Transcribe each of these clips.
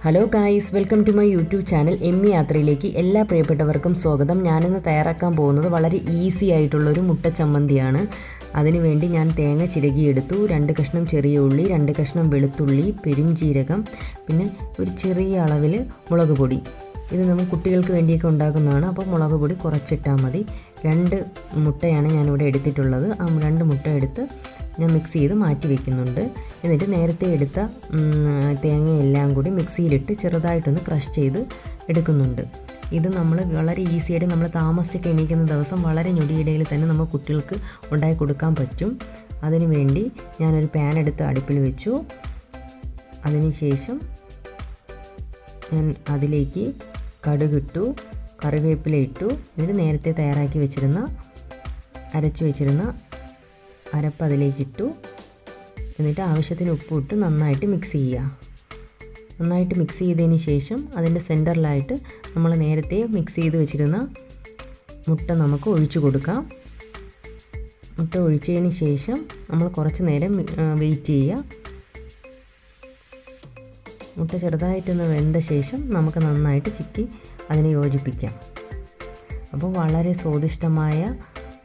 Hello guys, welcome to my YouTube channel എമ്മി യാത്രയിലേക്ക് എല്ലാ പ്രിയപ്പെട്ടവർക്കും സ്വാഗതം. ഞാനിന്ന് തയ്യാറാക്കാൻ പോകുന്നത് വളരെ ഈസി ആയിട്ടുള്ളൊരു മുട്ട ചമ്മന്തിയാണ്. അതിനുവേണ്ടി ഞാൻ തേങ്ങ ചിരകിയെടുത്തു, 2 കഷ്ണം ചെറിയ ഉള്ളി, 2 കഷ്ണം വെളുത്തുള്ളി, പെരുംജീരകം, പിന്നെ ഒരു ചെറിയ അളവിൽ മുളക് പൊടി. ഇത് നമ്മൾ കുട്ടികൾക്ക് വേണ്ടിയൊക്കെ ഉണ്ടാക്കുന്നതാണ്, അപ്പോൾ മുളക് പൊടി കുറച്ചിട്ടാൽ മതി. 2 മുട്ടയാണ് ഞാനിവിടെ എടുത്തിട്ടുള്ളത്. ആ 2 മുട്ട എടുത്ത് ഞാൻ മിക്സ് ചെയ്ത് മാറ്റി വയ്ക്കുന്നുണ്ട്. എന്നിട്ട് നേരത്തെ എടുത്ത തേങ്ങയെല്ലാം കൂടി മിക്സിയിലിട്ട് ചെറുതായിട്ടൊന്ന് ക്രഷ് ചെയ്ത് എടുക്കുന്നുണ്ട്. ഇത് നമ്മൾ വളരെ ഈസിയായിട്ട് നമ്മൾ താമസിച്ചൊക്കെ എണീക്കുന്ന ദിവസം വളരെ ഞൊടിയിടയിൽ തന്നെ നമ്മൾ കുട്ടികൾക്ക് ഉണ്ടാക്കി കൊടുക്കാൻ പറ്റും. അതിനു വേണ്ടി ഞാനൊരു പാൻ എടുത്ത് അടുപ്പിൽ വെച്ചു. അതിനുശേഷം ഞാൻ അതിലേക്ക് കടുകിട്ടു, കറിവേപ്പില ഇട്ടു. എന്നിട്ട് നേരത്തെ തയ്യാറാക്കി വെച്ചിരുന്ന അരച്ച് വെച്ചിരുന്ന അരപ്പ് അതിലേക്കിട്ടു. എന്നിട്ട് ആവശ്യത്തിന് ഉപ്പിട്ട് നന്നായിട്ട് മിക്സ് ചെയ്യുക. നന്നായിട്ട് മിക്സ് ചെയ്തതിന് ശേഷം അതിൻ്റെ സെൻറ്ററിലായിട്ട് നമ്മൾ നേരത്തെ മിക്സ് ചെയ്ത് വെച്ചിരുന്ന മുട്ട നമുക്ക് ഒഴിച്ചു കൊടുക്കാം. മുട്ട ഒഴിച്ചതിന് ശേഷം നമ്മൾ കുറച്ച് നേരം വെയിറ്റ് ചെയ്യുക. മുട്ട ചെറുതായിട്ടൊന്ന് വെന്ത ശേഷം നമുക്ക് നന്നായിട്ട് ചിക്കി അതിനെ യോജിപ്പിക്കാം. അപ്പോൾ വളരെ സ്വാദിഷ്ടമായ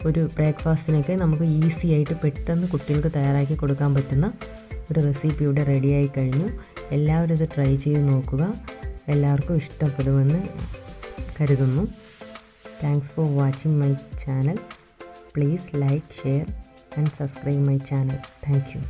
ഒരു ബ്രേക്ക്ഫാസ്റ്റിനൊക്കെ നമുക്ക് ഈസി ആയിട്ട് പെട്ടെന്ന് കുട്ടികൾക്ക് തയ്യാറാക്കി കൊടുക്കാൻ പറ്റുന്ന ഒരു റെസിപ്പി ഇവിടെ റെഡിയായി കഴിഞ്ഞു. എല്ലാവരും ഇത് ട്രൈ ചെയ്ത് നോക്കുക. എല്ലാവർക്കും ഇഷ്ടപ്പെടുമെന്ന് കരുതുന്നു. Thanks for watching my channel. Please like, share and subscribe my channel. Thank you.